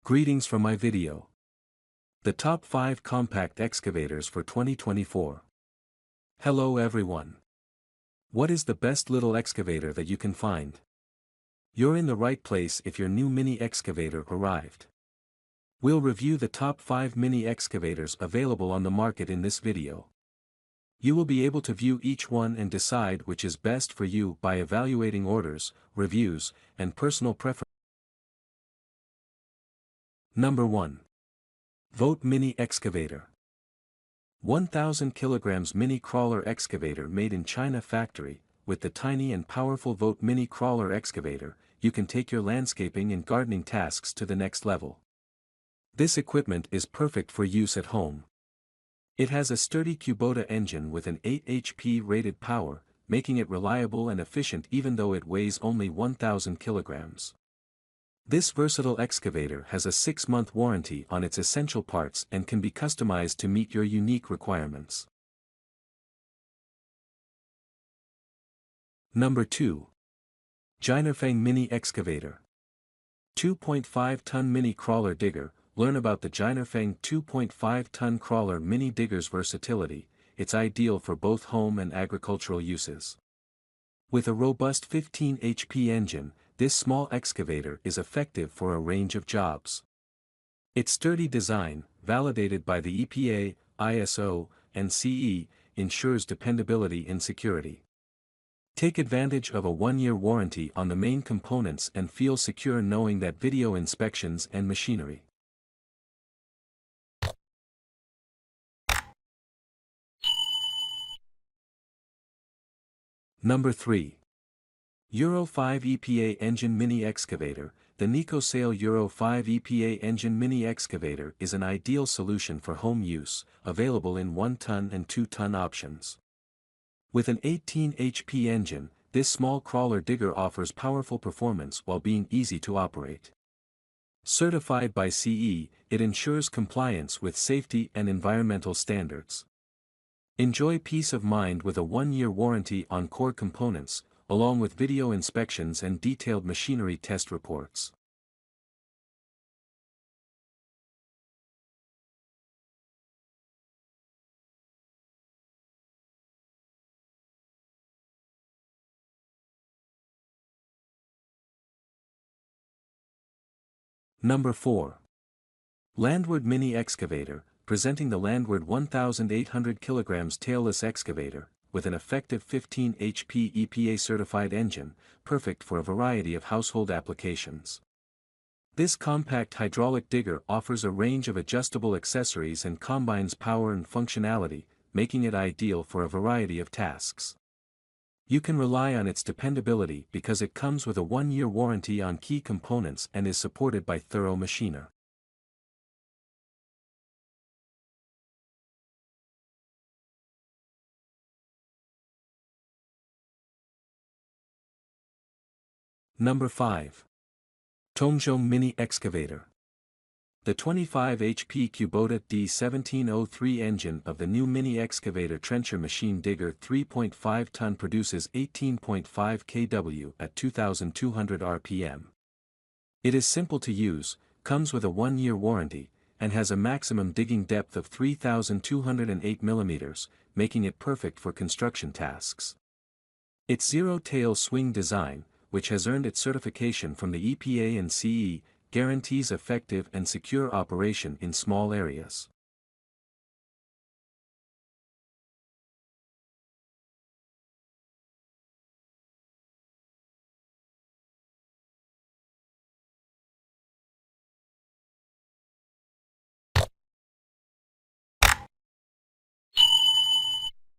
Greetings from my video. The top 5 compact excavators for 2024. Hello everyone. What is the best little excavator that you can find? You're in the right place if your new mini excavator arrived. We'll review the top 5 mini excavators available on the market in this video. You will be able to view each one and decide which is best for you by evaluating orders, reviews, and personal preferences. Number 1. Vote Mini Excavator. 1000 kilograms mini crawler excavator made in China factory. With the tiny and powerful Vote Mini Crawler Excavator, you can take your landscaping and gardening tasks to the next level. This equipment is perfect for use at home. It has a sturdy Kubota engine with an 8 HP rated power, making it reliable and efficient even though it weighs only 1000 kilograms. This versatile excavator has a 6-month warranty on its essential parts and can be customized to meet your unique requirements. Number 2. Jinerfeng Mini Excavator. 2.5-ton mini crawler digger. Learn about the Jinerfeng 2.5-ton crawler mini digger's versatility. It's ideal for both home and agricultural uses. With a robust 15 HP engine, this small excavator is effective for a range of jobs. Its sturdy design, validated by the EPA, ISO, and CE, ensures dependability and security. Take advantage of a 1-year warranty on the main components and feel secure knowing that video inspections and machinery. Number 3. EURO V EPA Engine Mini Excavator. The Wholesale EURO V EPA Engine Mini Excavator is an ideal solution for home use, available in 1-ton and 2-ton options. With an 18 HP engine, this small crawler digger offers powerful performance while being easy to operate. Certified by CE, it ensures compliance with safety and environmental standards. Enjoy peace of mind with a 1-year warranty on core components, along with video inspections and detailed machinery test reports. Number 4. Landward Mini Excavator. Presenting the Landward 1800 kg Tailless Excavator, with an effective 15 HP EPA-certified engine, perfect for a variety of household applications. This compact hydraulic digger offers a range of adjustable accessories and combines power and functionality, making it ideal for a variety of tasks. You can rely on its dependability because it comes with a 1-year warranty on key components and is supported by thorough machinery. Number 5. Tongzhong Mini Excavator. The 25 HP Kubota D1703 engine of the new Mini Excavator trencher machine digger 3.5 ton produces 18.5 kW at 2200 RPM. It is simple to use, comes with a 1-year warranty, and has a maximum digging depth of 3208 mm, making it perfect for construction tasks. Its zero-tail swing design, which has earned its certification from the EPA and CE, guarantees effective and secure operation in small areas.